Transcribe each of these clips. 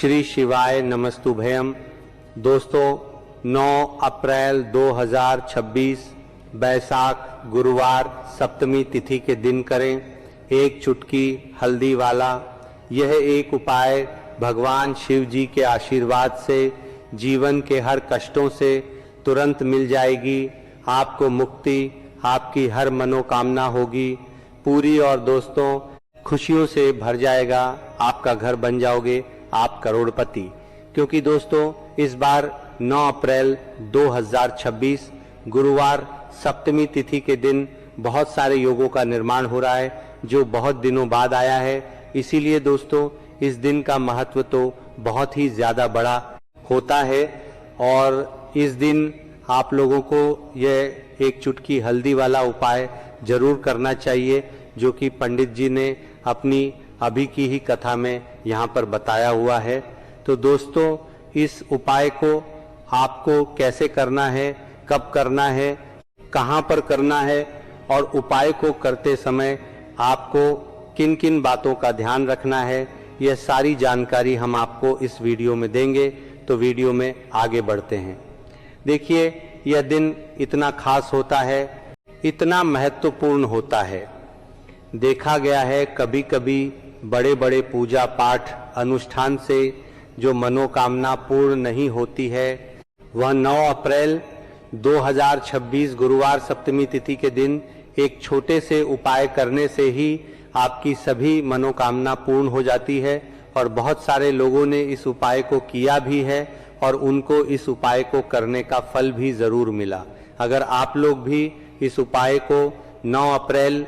श्री शिवाय नमस्तुभयम। दोस्तों 9 अप्रैल 2026 बैसाख गुरुवार सप्तमी तिथि के दिन करें एक चुटकी हल्दी वाला। यह एक उपाय भगवान शिव जी के आशीर्वाद से जीवन के हर कष्टों से तुरंत मिल जाएगी। आपको मुक्ति, आपकी हर मनोकामना होगी पूरी और दोस्तों खुशियों से भर जाएगा। आपका घर बन जाओगे आप करोड़पति। क्योंकि दोस्तों इस बार 9 अप्रैल 2026 गुरुवार सप्तमी तिथि के दिन बहुत सारे योगों का निर्माण हो रहा है जो बहुत दिनों बाद आया है। इसीलिए दोस्तों इस दिन का महत्व तो बहुत ही ज़्यादा बड़ा होता है और इस दिन आप लोगों को यह एक चुटकी हल्दी वाला उपाय जरूर करना चाहिए जो कि पंडित जी ने अपनी अभी की ही कथा में यहाँ पर बताया हुआ है। तो दोस्तों इस उपाय को आपको कैसे करना है, कब करना है, कहाँ पर करना है और उपाय को करते समय आपको किन किन बातों का ध्यान रखना है, यह सारी जानकारी हम आपको इस वीडियो में देंगे। तो वीडियो में आगे बढ़ते हैं। देखिए यह दिन इतना खास होता है, इतना महत्वपूर्ण होता है। देखा गया है कभी कभी बड़े बड़े पूजा पाठ अनुष्ठान से जो मनोकामना पूर्ण नहीं होती है वह 9 अप्रैल 2026 गुरुवार सप्तमी तिथि के दिन एक छोटे से उपाय करने से ही आपकी सभी मनोकामना पूर्ण हो जाती है। और बहुत सारे लोगों ने इस उपाय को किया भी है और उनको इस उपाय को करने का फल भी जरूर मिला। अगर आप लोग भी इस उपाय को 9 अप्रैल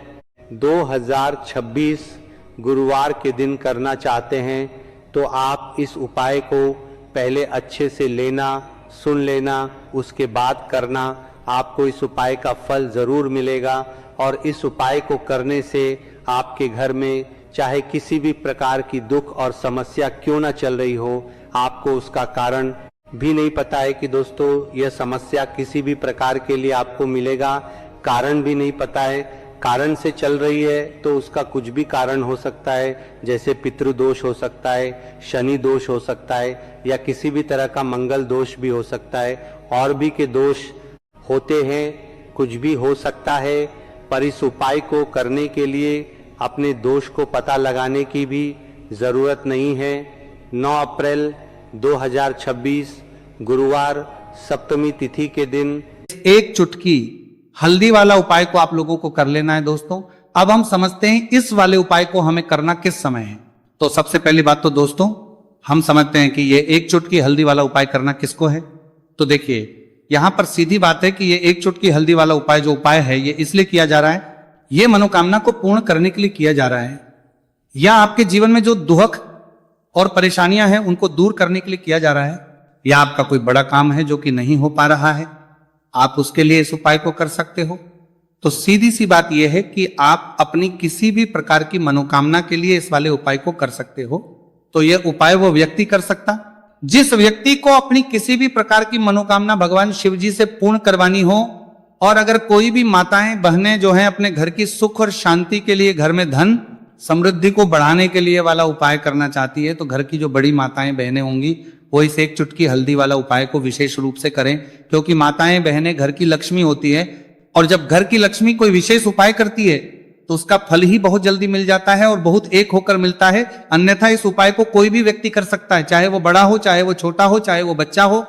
2026 गुरुवार के दिन करना चाहते हैं तो आप इस उपाय को पहले अच्छे से लेना, सुन लेना, उसके बाद करना। आपको इस उपाय का फल जरूर मिलेगा और इस उपाय को करने से आपके घर में चाहे किसी भी प्रकार की दुख और समस्या क्यों ना चल रही हो, आपको उसका कारण भी नहीं पता है कि दोस्तों यह समस्या किसी भी प्रकार के लिए आपको मिलेगा, कारण भी नहीं पता है। कारण से चल रही है तो उसका कुछ भी कारण हो सकता है, जैसे पितृदोष हो सकता है, शनि दोष हो सकता है या किसी भी तरह का मंगल दोष भी हो सकता है, और भी के दोष होते हैं, कुछ भी हो सकता है। पर इस उपाय को करने के लिए अपने दोष को पता लगाने की भी जरूरत नहीं है। 9 अप्रैल 2026 गुरुवार सप्तमी तिथि के दिन एक चुटकी हल्दी वाला उपाय को आप लोगों को कर लेना है। दोस्तों अब हम समझते हैं इस वाले उपाय को हमें करना किस समय है। तो सबसे पहली बात तो दोस्तों हम समझते हैं कि ये एक चुटकी हल्दी वाला उपाय करना किसको है। तो देखिए यहां पर सीधी बात है कि ये एक चुटकी हल्दी वाला उपाय जो उपाय है ये इसलिए किया जा रहा है, ये मनोकामना को पूर्ण करने के लिए किया जा रहा है, या आपके जीवन में जो दुख और परेशानियां हैं उनको दूर करने के लिए किया जा रहा है, या आपका कोई बड़ा काम है जो कि नहीं हो पा रहा है, आप उसके लिए इस उपाय को कर सकते हो। तो सीधी सी बात यह है कि आप अपनी किसी भी प्रकार की मनोकामना के लिए इस वाले उपाय को कर सकते हो। तो यह उपाय वो व्यक्ति कर सकता जिस व्यक्ति को अपनी किसी भी प्रकार की मनोकामना भगवान शिव जी से पूर्ण करवानी हो। और अगर कोई भी माताएं बहनें जो हैं अपने घर की सुख और शांति के लिए, घर में धन समृद्धि को बढ़ाने के लिए वाला उपाय करना चाहती है, तो घर की जो बड़ी माताएं बहनें होंगी वो इस एक चुटकी हल्दी वाला उपाय को विशेष रूप से करें। क्योंकि माताएं बहनें घर की लक्ष्मी होती है और जब घर की लक्ष्मी कोई विशेष उपाय करती है तो उसका फल ही बहुत जल्दी मिल जाता है और बहुत एक होकर मिलता है। अन्यथा इस उपाय को कोई भी व्यक्ति कर सकता है, चाहे वो बड़ा हो, चाहे वो छोटा हो, चाहे वो बच्चा हो।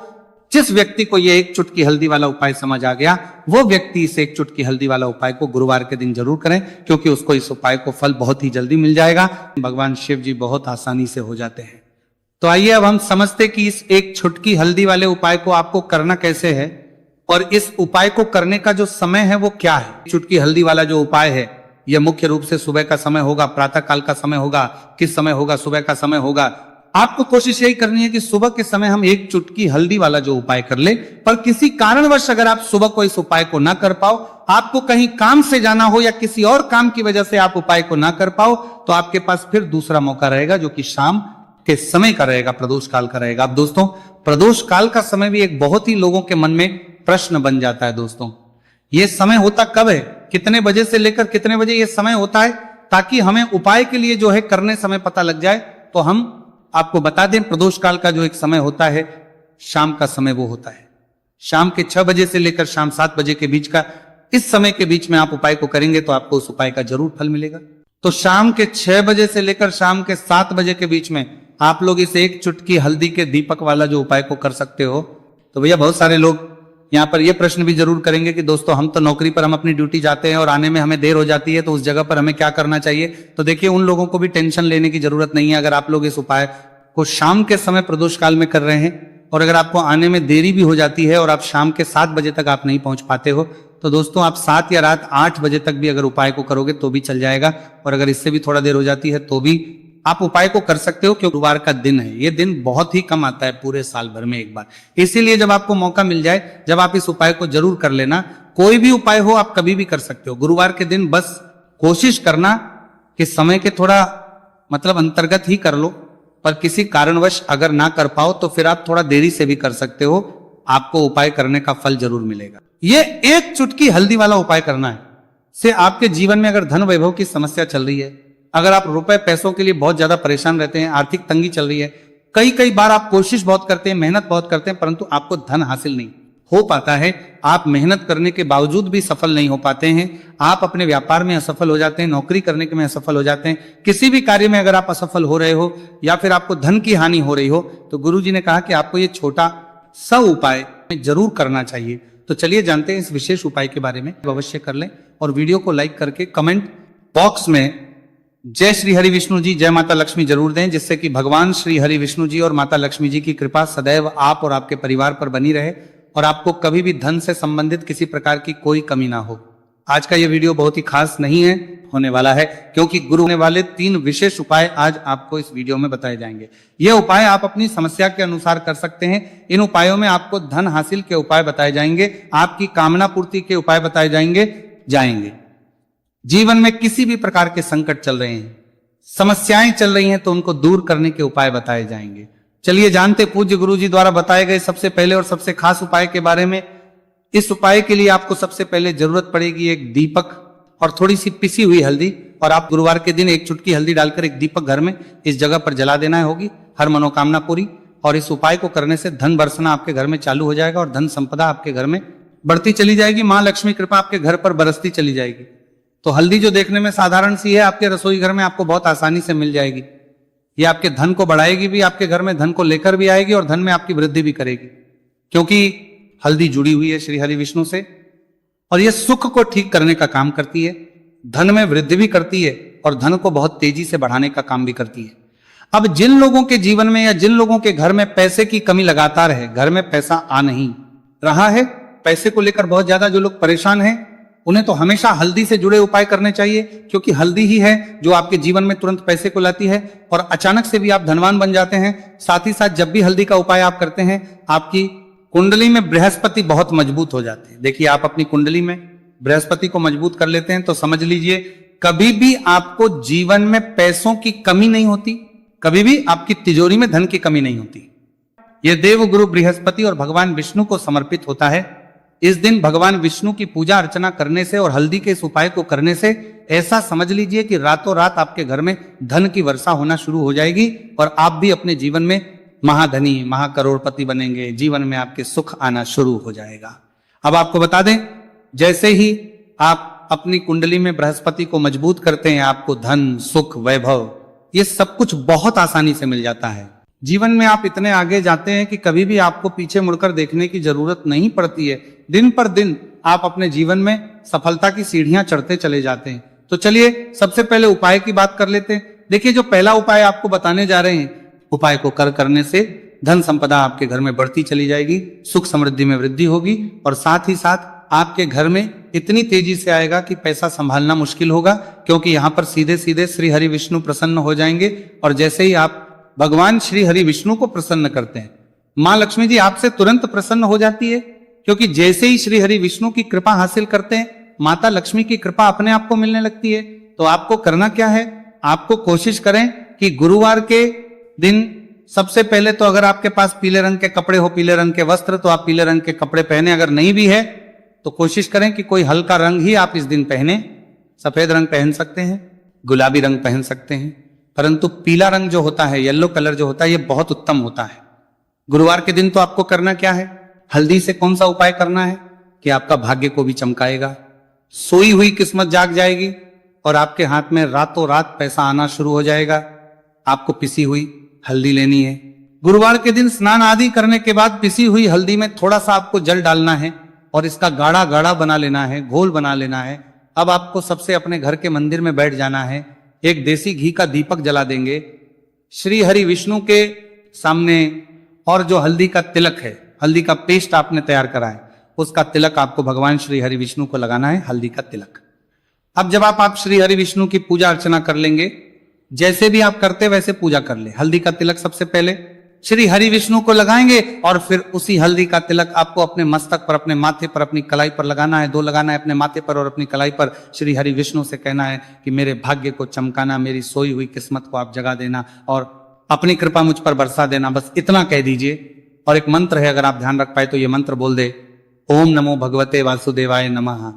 जिस व्यक्ति को ये एक चुटकी हल्दी वाला उपाय समझ आ गया वो व्यक्ति इस एक चुटकी हल्दी वाला उपाय को गुरुवार के दिन जरूर करें, क्योंकि उसको इस उपाय को फल बहुत ही जल्दी मिल जाएगा। भगवान शिव जी बहुत आसानी से हो जाते हैं। तो आइए अब हम समझते कि इस एक चुटकी हल्दी वाले उपाय को आपको करना कैसे है और इस उपाय को करने का जो समय है वो क्या है। चुटकी हल्दी वाला जो उपाय है यह मुख्य रूप से सुबह का समय होगा, प्रातः काल का समय होगा। किस समय होगा? सुबह का समय होगा। आपको कोशिश यही करनी है कि सुबह के समय हम एक चुटकी हल्दी वाला जो उपाय कर ले। पर किसी कारणवश अगर आप सुबह को इस उपाय को ना कर पाओ, आपको कहीं काम से जाना हो या किसी और काम की वजह से आप उपाय को ना कर पाओ, तो आपके पास फिर दूसरा मौका रहेगा जो कि शाम के समय का रहेगा, प्रदोष काल का रहेगा। अब दोस्तों प्रदोष काल का समय भी एक बहुत ही लोगों के मन में प्रश्न बन जाता है। दोस्तों ये समय होता कब है, कितने बजे से लेकर कितने बजे ये समय होता है, ताकि हमें उपाय के लिए जो है करने समय पता लग जाए, तो हम आपको बता दें प्रदोष काल का जो एक समय होता है, शाम का समय वो होता है। शाम के 6 बजे से लेकर शाम 7 बजे के बीच का, इस समय के बीच में आप उपाय को करेंगे तो आपको उस उपाय का जरूर फल मिलेगा। तो शाम के 6 बजे से लेकर शाम के 7 बजे के बीच में आप लोग इस एक चुटकी हल्दी के दीपक वाला जो उपाय को कर सकते हो। तो भैया बहुत सारे लोग यहाँ पर ये प्रश्न भी जरूर करेंगे कि दोस्तों हम तो नौकरी पर, हम अपनी ड्यूटी जाते हैं और आने में हमें देर हो जाती है, तो उस जगह पर हमें क्या करना चाहिए। तो देखिए उन लोगों को भी टेंशन लेने की जरूरत नहीं है। अगर आप लोग इस उपाय को शाम के समय प्रदोष काल में कर रहे हैं और अगर आपको आने में देरी भी हो जाती है और आप शाम के 7 बजे तक आप नहीं पहुंच पाते हो, तो दोस्तों आप 7 या रात 8 बजे तक भी अगर उपाय को करोगे तो भी चल जाएगा। और अगर इससे भी थोड़ा देर हो जाती है तो भी आप उपाय को कर सकते हो, क्योंकि गुरुवार का दिन है। ये दिन बहुत ही कम आता है पूरे साल भर में एक बार, इसीलिए जब आपको मौका मिल जाए, जब आप इस उपाय को जरूर कर लेना। कोई भी उपाय हो आप कभी भी कर सकते हो। गुरुवार के दिन बस कोशिश करना कि समय के थोड़ा मतलब अंतर्गत ही कर लो, पर किसी कारणवश अगर ना कर पाओ तो फिर आप थोड़ा देरी से भी कर सकते हो, आपको उपाय करने का फल जरूर मिलेगा। ये एक चुटकी हल्दी वाला उपाय करना है से आपके जीवन में अगर धन वैभव की समस्या चल रही है, अगर आप रुपए पैसों के लिए बहुत ज्यादा परेशान रहते हैं, आर्थिक तंगी चल रही है, कई बार आप कोशिश बहुत करते हैं, मेहनत बहुत करते हैं, परंतु आपको धन हासिल नहीं हो पाता है, आप मेहनत करने के बावजूद भी सफल नहीं हो पाते हैं, आप अपने व्यापार में असफल हो जाते हैं, नौकरी करने के में असफल हो जाते हैं, किसी भी कार्य में अगर आप असफल हो रहे हो या फिर आपको धन की हानि हो रही हो, तो गुरुजी ने कहा कि आपको ये छोटा सा उपाय जरूर करना चाहिए। तो चलिए जानते हैं इस विशेष उपाय के बारे में। अवश्य कर लें और वीडियो को लाइक करके कमेंट बॉक्स में जय श्री हरि विष्णु जी, जय माता लक्ष्मी जरूर दें, जिससे कि भगवान श्री हरि विष्णु जी और माता लक्ष्मी जी की कृपा सदैव आप और आपके परिवार पर बनी रहे और आपको कभी भी धन से संबंधित किसी प्रकार की कोई कमी ना हो। आज का यह वीडियो बहुत ही खास नहीं है होने वाला है, क्योंकि गुरु होने वाले 3 विशेष उपाय आज आपको इस वीडियो में बताए जाएंगे। यह उपाय आप अपनी समस्या के अनुसार कर सकते हैं। इन उपायों में आपको धन हासिल के उपाय बताए जाएंगे, आपकी कामना पूर्ति के उपाय बताए जाएंगे। जीवन में किसी भी प्रकार के संकट चल रहे हैं, समस्याएं चल रही हैं, तो उनको दूर करने के उपाय बताए जाएंगे। चलिए जानते पूज्य गुरु जी द्वारा बताए गए सबसे पहले और सबसे खास उपाय के बारे में। इस उपाय के लिए आपको सबसे पहले जरूरत पड़ेगी एक दीपक और थोड़ी सी पिसी हुई हल्दी, और आप गुरुवार के दिन एक चुटकी हल्दी डालकर एक दीपक घर में इस जगह पर जला देना होगी, हर मनोकामना पूरी। और इस उपाय को करने से धन बरसना आपके घर में चालू हो जाएगा और धन संपदा आपके घर में बढ़ती चली जाएगी, मां लक्ष्मी कृपा आपके घर पर बरसती चली जाएगी। तो हल्दी जो देखने में साधारण सी है, आपके रसोई घर में आपको बहुत आसानी से मिल जाएगी। ये आपके धन को बढ़ाएगी भी, आपके घर में धन को लेकर भी आएगी और धन में आपकी वृद्धि भी करेगी, क्योंकि हल्दी जुड़ी हुई है श्री हरि विष्णु से और यह सुख को ठीक करने का काम करती है, धन में वृद्धि भी करती है और धन को बहुत तेजी से बढ़ाने का काम भी करती है। अब जिन लोगों के जीवन में या जिन लोगों के घर में पैसे की कमी लगातार है, घर में पैसा आ नहीं रहा है, पैसे को लेकर बहुत ज्यादा जो लोग परेशान हैं, उन्हें तो हमेशा हल्दी से जुड़े उपाय करने चाहिए, क्योंकि हल्दी ही है जो आपके जीवन में तुरंत पैसे को लाती है और अचानक से भी आप धनवान बन जाते हैं। साथ ही साथ जब भी हल्दी का उपाय आप करते हैं, आपकी कुंडली में बृहस्पति बहुत मजबूत हो जाते हैं। देखिए आप अपनी कुंडली में बृहस्पति को मजबूत कर लेते हैं तो समझ लीजिए कभी भी आपको जीवन में पैसों की कमी नहीं होती, कभी भी आपकी तिजोरी में धन की कमी नहीं होती। यह देवगुरु बृहस्पति और भगवान विष्णु को समर्पित होता है। इस दिन भगवान विष्णु की पूजा अर्चना करने से और हल्दी के इस उपाय को करने से ऐसा समझ लीजिए कि रातों रात आपके घर में धन की वर्षा होना शुरू हो जाएगी और आप भी अपने जीवन में महाधनी, महाकरोड़पति बनेंगे, जीवन में आपके सुख आना शुरू हो जाएगा। अब आपको बता दें, जैसे ही आप अपनी कुंडली में बृहस्पति को मजबूत करते हैं, आपको धन, सुख, वैभव ये सब कुछ बहुत आसानी से मिल जाता है। जीवन में आप इतने आगे जाते हैं कि कभी भी आपको पीछे मुड़कर देखने की जरूरत नहीं पड़ती है। दिन पर दिन आप अपने जीवन में सफलता की सीढ़ियां चढ़ते चले जाते हैं। तो चलिए सबसे पहले उपाय की बात कर लेते हैं। देखिए जो पहला उपाय आपको बताने जा रहे हैं, उपाय को करने से धन संपदा आपके घर में बढ़ती चली जाएगी, सुख समृद्धि में वृद्धि होगी और साथ ही साथ आपके घर में इतनी तेजी से आएगा कि पैसा संभालना मुश्किल होगा, क्योंकि यहाँ पर सीधे सीधे श्री हरि विष्णु प्रसन्न हो जाएंगे। और जैसे ही आप भगवान श्री हरि विष्णु को प्रसन्न करते हैं, मां लक्ष्मी जी आपसे तुरंत प्रसन्न हो जाती है, क्योंकि जैसे ही श्री हरि विष्णु की कृपा हासिल करते हैं, माता लक्ष्मी की कृपा अपने आप को मिलने लगती है। तो आपको करना क्या है, आपको कोशिश करें कि गुरुवार के दिन सबसे पहले तो अगर आपके पास पीले रंग के कपड़े हो, पीले रंग के वस्त्र, तो आप पीले रंग के कपड़े पहने। अगर नहीं भी है तो कोशिश करें कि कोई हल्का रंग ही आप इस दिन पहने। सफेद रंग पहन सकते हैं, गुलाबी रंग पहन सकते हैं, परंतु पीला रंग जो होता है, येलो कलर जो होता है, ये बहुत उत्तम होता है। गुरुवार के दिन तो आपको करना क्या है, हल्दी से कौन सा उपाय करना है कि आपका भाग्य को भी चमकाएगा, सोई हुई किस्मत जाग जाएगी और आपके हाथ में रातों रात पैसा आना शुरू हो जाएगा। आपको पिसी हुई हल्दी लेनी है। गुरुवार के दिन स्नान आदि करने के बाद पिसी हुई हल्दी में थोड़ा सा आपको जल डालना है और इसका गाढ़ा गाढ़ा बना लेना है, घोल बना लेना है। अब आपको सबसे अपने घर के मंदिर में बैठ जाना है, एक देसी घी का दीपक जला देंगे, श्री हरि विष्णु के सामने, और जो हल्दी का तिलक है, हल्दी का पेस्ट आपने तैयार करा है, उसका तिलक आपको भगवान श्री हरि विष्णु को लगाना है, हल्दी का तिलक। अब जब आप श्री हरि विष्णु की पूजा अर्चना कर लेंगे, जैसे भी आप करते वैसे पूजा कर ले। हल्दी का तिलक सबसे पहले श्री हरि विष्णु को लगाएंगे और फिर उसी हल्दी का तिलक आपको अपने मस्तक पर, अपने माथे पर, अपनी कलाई पर लगाना है। 2 लगाना है अपने माथे पर और अपनी कलाई पर। श्री हरि विष्णु से कहना है कि मेरे भाग्य को चमकाना, मेरी सोई हुई किस्मत को आप जगा देना और अपनी कृपा मुझ पर बरसा देना। बस इतना कह दीजिए। और एक मंत्र है, अगर आप ध्यान रख पाए तो ये मंत्र बोल दे, ओम नमो भगवते वासुदेवाय नमः।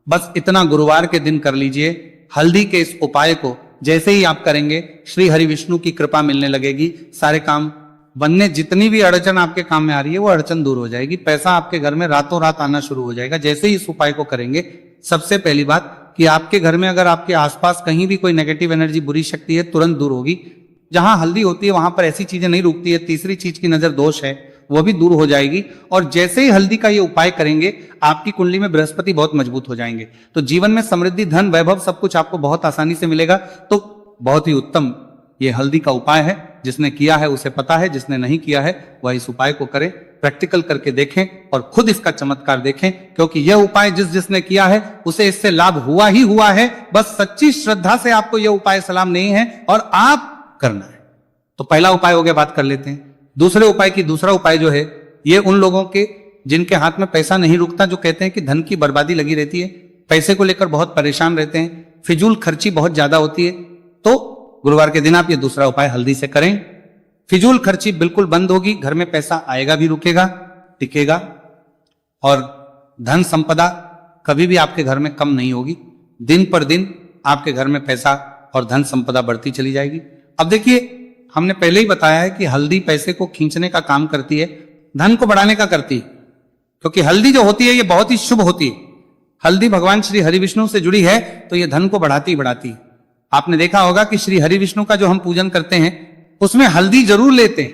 बस इतना गुरुवार के दिन कर लीजिए। हल्दी के इस उपाय को जैसे ही आप करेंगे, श्री हरि विष्णु की कृपा मिलने लगेगी, सारे काम बनने, जितनी भी अड़चन आपके काम में आ रही है वो अड़चन दूर हो जाएगी, पैसा आपके घर में रातों रात आना शुरू हो जाएगा जैसे ही इस उपाय को करेंगे। सबसे पहली बात कि आपके घर में अगर आपके आसपास कहीं भी कोई नेगेटिव एनर्जी, बुरी शक्ति है, तुरंत दूर होगी। जहां हल्दी होती है वहां पर ऐसी चीजें नहीं रुकती है। तीसरी चीज की नजर दोष है, वो भी दूर हो जाएगी। और जैसे ही हल्दी का ये उपाय करेंगे, आपकी कुंडली में बृहस्पति बहुत मजबूत हो जाएंगे, तो जीवन में समृद्धि, धन, वैभव सब कुछ आपको बहुत आसानी से मिलेगा। तो बहुत ही उत्तम ये हल्दी का उपाय है। जिसने किया है उसे पता है, जिसने नहीं किया है वह इस उपाय को करे, प्रैक्टिकल करके देखें और खुद इसका चमत्कार देखें, क्योंकि यह उपाय जिसने किया है उसे इससे लाभ हुआ ही हुआ है। बस सच्ची श्रद्धा से आपको यह उपाय सलाम नहीं है और आप करना है। तो पहला उपाय हो गया, बात कर लेते हैं दूसरे उपाय की। दूसरा उपाय जो है, ये उन लोगों के जिनके हाथ में पैसा नहीं रुकता, जो कहते हैं कि धन की बर्बादी लगी रहती है, पैसे को लेकर बहुत परेशान रहते हैं, फिजूल खर्ची बहुत ज्यादा होती है, तो गुरुवार के दिन आप ये दूसरा उपाय हल्दी से करें। फिजूल खर्ची बिल्कुल बंद होगी, घर में पैसा आएगा भी, रुकेगा, टिकेगा, और धन संपदा कभी भी आपके घर में कम नहीं होगी। दिन पर दिन आपके घर में पैसा और धन संपदा बढ़ती चली जाएगी। अब देखिए, हमने पहले ही बताया है कि हल्दी पैसे को खींचने का काम करती है, धन को बढ़ाने का करती है, क्योंकि हल्दी जो होती है ये बहुत ही शुभ होती है। हल्दी भगवान श्री हरि विष्णु से जुड़ी है तो ये धन को बढ़ाती बढ़ाती है। आपने देखा होगा कि श्री हरि विष्णु का जो हम पूजन करते हैं उसमें हल्दी जरूर लेते हैं,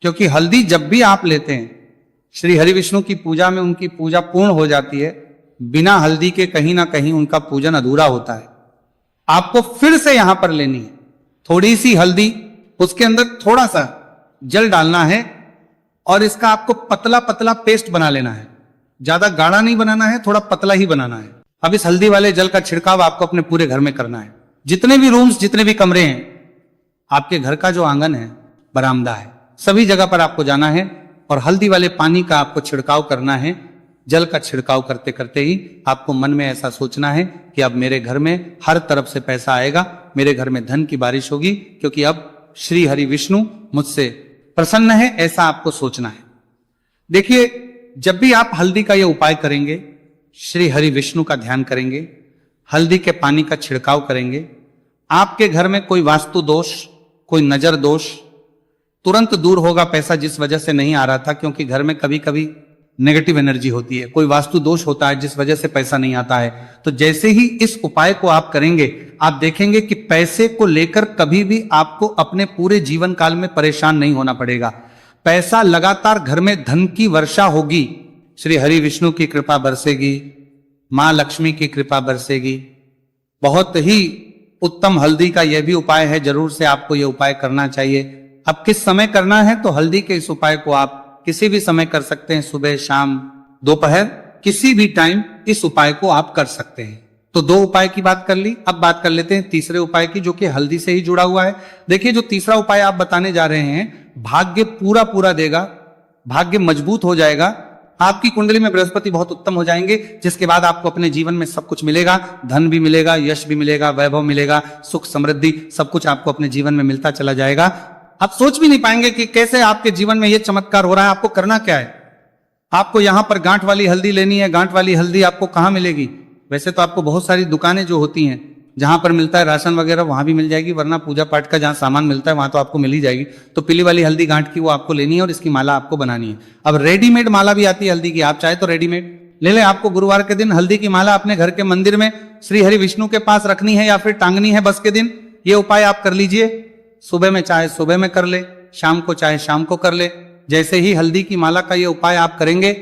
क्योंकि हल्दी जब भी आप लेते हैं, श्री हरि विष्णु की पूजा में उनकी पूजा पूर्ण हो जाती है। बिना हल्दी के कहीं ना कहीं उनका पूजन अधूरा होता है। आपको फिर से यहां पर लेनी है थोड़ी सी हल्दी, उसके अंदर थोड़ा सा जल डालना है और इसका आपको पतला पतला पेस्ट बना लेना है। ज्यादा गाढ़ा नहीं बनाना है, थोड़ा पतला ही बनाना है। अब इस हल्दी वाले जल का छिड़काव आपको अपने पूरे घर में करना है। जितने भी रूम्स, जितने भी कमरे हैं, आपके घर का जो आंगन है, बरामदा है, सभी जगह पर आपको जाना है और हल्दी वाले पानी का आपको छिड़काव करना है। जल का छिड़काव करते करते ही आपको मन में ऐसा सोचना है कि अब मेरे घर में हर तरफ से पैसा आएगा, मेरे घर में धन की बारिश होगी, क्योंकि अब श्री हरि विष्णु मुझसे प्रसन्न है, ऐसा आपको सोचना है। देखिए, जब भी आप हल्दी का यह उपाय करेंगे, श्री हरि विष्णु का ध्यान करेंगे, हल्दी के पानी का छिड़काव करेंगे, आपके घर में कोई वास्तु दोष, कोई नजर दोष तुरंत दूर होगा। पैसा जिस वजह से नहीं आ रहा था, क्योंकि घर में कभी कभी नेगेटिव एनर्जी होती है, कोई वास्तु दोष होता है जिस वजह से पैसा नहीं आता है। तो जैसे ही इस उपाय को आप करेंगे, आप देखेंगे कि पैसे को लेकर कभी भी आपको अपने पूरे जीवन काल में परेशान नहीं होना पड़ेगा। पैसा लगातार घर में, धन की वर्षा होगी, श्री हरि विष्णु की कृपा बरसेगी, मां लक्ष्मी की कृपा बरसेगी। बहुत ही उत्तम हल्दी का यह भी उपाय है, जरूर से आपको यह उपाय करना चाहिए। अब किस समय करना है, तो हल्दी के इस उपाय को आप किसी भी समय कर सकते हैं, सुबह, शाम, दोपहर, किसी भी टाइम इस उपाय को आप कर सकते हैं। तो 2 उपाय की बात कर ली। अब बात कर लेते हैं तीसरे उपाय की, जो कि हल्दी से ही जुड़ा हुआ है। देखिए, जो तीसरा उपाय आप बताने जा रहे हैं, भाग्य पूरा पूरा देगा, भाग्य मजबूत हो जाएगा, आपकी कुंडली में बृहस्पति बहुत उत्तम हो जाएंगे, जिसके बाद आपको अपने जीवन में सब कुछ मिलेगा, धन भी मिलेगा, यश भी मिलेगा, वैभव मिलेगा, सुख समृद्धि सब कुछ आपको अपने जीवन में मिलता चला जाएगा। आप सोच भी नहीं पाएंगे कि कैसे आपके जीवन में यह चमत्कार हो रहा है। आपको करना क्या है, आपको यहां पर गांठ वाली हल्दी लेनी है। गांठ वाली हल्दी आपको कहां मिलेगी? वैसे तो आपको बहुत सारी दुकानें जो होती हैं जहां पर मिलता है राशन वगैरह वहां भी मिल जाएगी, वरना पूजा पाठ का जहां सामान मिलता है वहां तो आपको मिल ही जाएगी। तो पीली वाली हल्दी गांठ की वो आपको लेनी है और इसकी माला आपको बनानी है। अब रेडीमेड माला भी आती है हल्दी की, आप चाहे तो रेडीमेड ले लें। आपको गुरुवार के दिन हल्दी की माला अपने घर के मंदिर में श्री हरि विष्णु के पास रखनी है या फिर टांगनी है बस के दिन। ये उपाय आप कर लीजिए। सुबह में चाहे सुबह में कर ले, शाम को चाहे शाम को कर ले। जैसे ही हल्दी की माला का ये उपाय आप करेंगे,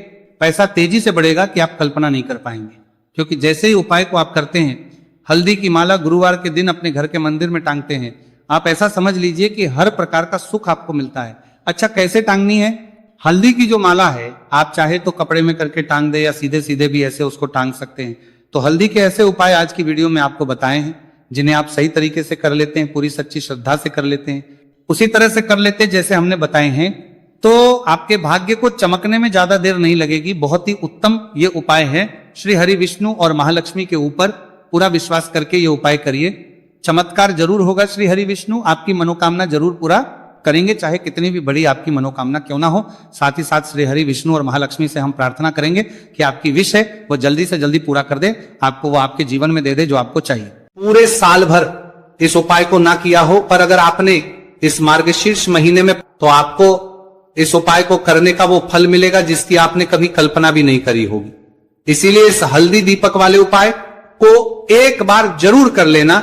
पैसा तेजी से बढ़ेगा कि आप कल्पना नहीं कर पाएंगे। क्योंकि जैसे ही उपाय को आप करते हैं, हल्दी की माला गुरुवार के दिन अपने घर के मंदिर में टांगते हैं, आप ऐसा समझ लीजिए कि हर प्रकार का सुख आपको मिलता है। अच्छा, कैसे टांगनी है? हल्दी की जो माला है आप चाहे तो कपड़े में करके टांग दे या सीधे सीधे भी ऐसे उसको टांग सकते हैं। तो हल्दी के ऐसे उपाय आज की वीडियो में आपको बताए हैं, जिन्हें आप सही तरीके से कर लेते हैं, पूरी सच्ची श्रद्धा से कर लेते हैं, उसी तरह से कर लेते हैं जैसे हमने बताए हैं, तो आपके भाग्य को चमकने में ज्यादा देर नहीं लगेगी। बहुत ही उत्तम ये उपाय है। श्री हरि विष्णु और महालक्ष्मी के ऊपर पूरा विश्वास करके ये उपाय करिए। चमत्कार जरूर होगा। श्री हरि विष्णु आपकी मनोकामना जरूर पूरा करेंगे, चाहे कितनी भी बड़ी आपकी मनोकामना क्यों ना हो। साथ ही साथ श्री हरि विष्णु और महालक्ष्मी से हम प्रार्थना करेंगे कि आपकी विश है वो जल्दी से जल्दी पूरा कर दे, आपको वो आपके जीवन में दे दे जो आपको चाहिए। पूरे साल भर इस उपाय को ना किया हो, पर अगर आपने इस मार्गशीर्ष महीने में, तो आपको इस उपाय को करने का वो फल मिलेगा जिसकी आपने कभी कल्पना भी नहीं करी होगी। इसीलिए इस हल्दी दीपक वाले उपाय को एक बार जरूर कर लेना,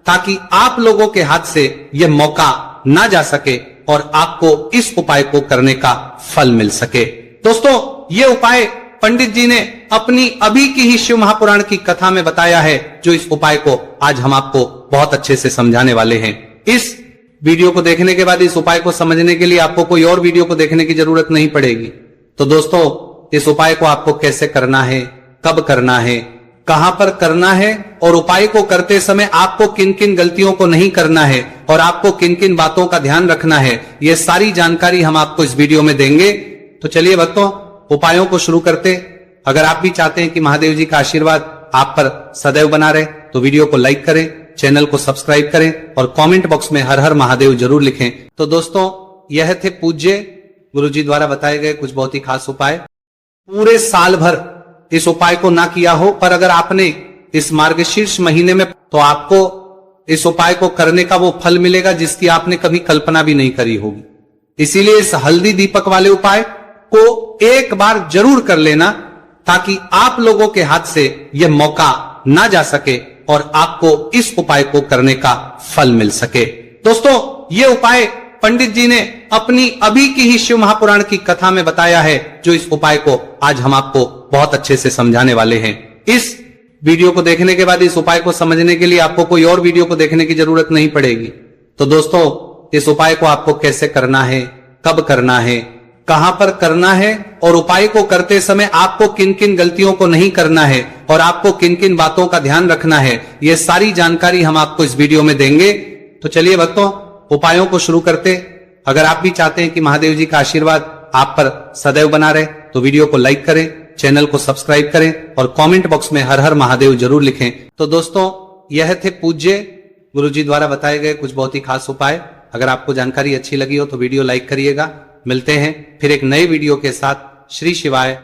ताकि आप लोगों के हाथ से यह मौका ना जा सके और आपको इस उपाय को करने का फल मिल सके। दोस्तों, ये उपाय पंडित जी ने अपनी अभी की ही शिव महापुराण की कथा में बताया है, जो इस उपाय को आज हम आपको बहुत अच्छे से समझाने वाले हैं। इस वीडियो को देखने के बाद इस उपाय को समझने के लिए आपको कोई और वीडियो को देखने की जरूरत नहीं पड़ेगी। तो दोस्तों, इस उपाय को आपको कैसे करना है, कब करना है, कहां पर करना है, और उपाय को करते समय आपको किन किन गलतियों को नहीं करना है और आपको किन किन बातों का ध्यान रखना है, ये सारी जानकारी हम आपको इस वीडियो में देंगे। तो चलिए भक्तों, उपायों को शुरू करते। अगर आप भी चाहते हैं कि महादेव जी का आशीर्वाद आप पर सदैव बना रहे, तो वीडियो को लाइक करें, चैनल को सब्सक्राइब करें और कमेंट बॉक्स में हर हर महादेव जरूर लिखें। तो दोस्तों, यह थे पूज्य गुरुजी द्वारा बताए गए कुछ बहुत ही खास उपाय। पूरे साल भर इस उपाय को ना किया हो, पर अगर आपने इस मार्गशीर्ष महीने में, तो आपको इस उपाय को करने का वो फल मिलेगा जिसकी आपने कभी कल्पना भी नहीं करी होगी। इसीलिए इस हल्दी दीपक वाले उपाय को एक बार जरूर कर लेना, ताकि आप लोगों के हाथ से यह मौका ना जा सके और आपको इस उपाय को करने का फल मिल सके। दोस्तों, ये उपाय पंडित जी ने अपनी अभी की ही शिव महापुराण की कथा में बताया है, जो इस उपाय को आज हम आपको बहुत अच्छे से समझाने वाले हैं। इस वीडियो को देखने के बाद इस उपाय को समझने के लिए आपको कोई और वीडियो को देखने की जरूरत नहीं पड़ेगी। तो दोस्तों, इस उपाय को आपको कैसे करना है, कब करना है, कहां पर करना है, और उपाय को करते समय आपको किन किन गलतियों को नहीं करना है और आपको किन किन बातों का ध्यान रखना है, ये सारी जानकारी हम आपको इस वीडियो में देंगे। तो चलिए भक्तों, उपायों को शुरू करते। अगर आप भी चाहते हैं कि महादेव जी का आशीर्वाद आप पर सदैव बना रहे, तो वीडियो को लाइक करें, चैनल को सब्सक्राइब करें और कमेंट बॉक्स में हर हर महादेव जरूर लिखें। तो दोस्तों, यह थे पूज्य गुरुजी द्वारा बताए गए कुछ बहुत ही खास उपाय। अगर आपको जानकारी अच्छी लगी हो तो वीडियो लाइक करिएगा। मिलते हैं फिर एक नए वीडियो के साथ। श्री शिवाय।